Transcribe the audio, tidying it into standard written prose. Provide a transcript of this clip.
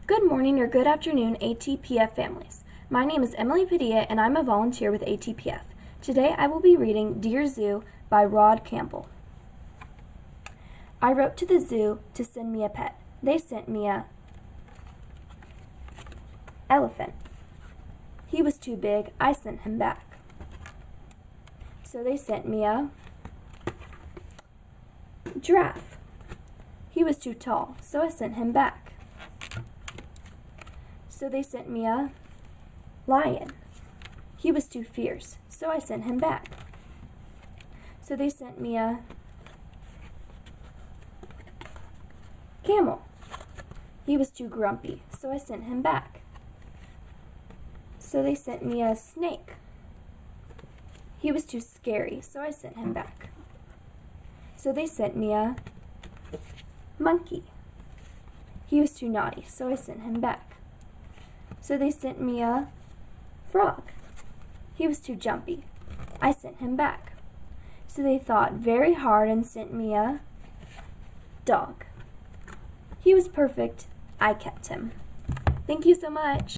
Good morning or good afternoon, ATPF families. My name is Emily Padilla and I'm a volunteer with ATPF. Today I will be reading Dear Zoo by Rod Campbell. I wrote to the zoo to send me a pet. They sent me a elephant. He was too big, I sent him back. So they sent me a giraffe. He was too tall, so I sent him back. So they sent me a lion. He was too fierce, so I sent him back. So they sent me a camel. He was too grumpy, so I sent him back. So they sent me a snake. He was too scary, so I sent him back. So they sent me a monkey. He was too naughty, so I sent him back. So they sent me a frog. He was too jumpy. I sent him back. So they thought very hard and sent me a dog. He was perfect. I kept him. Thank you so much.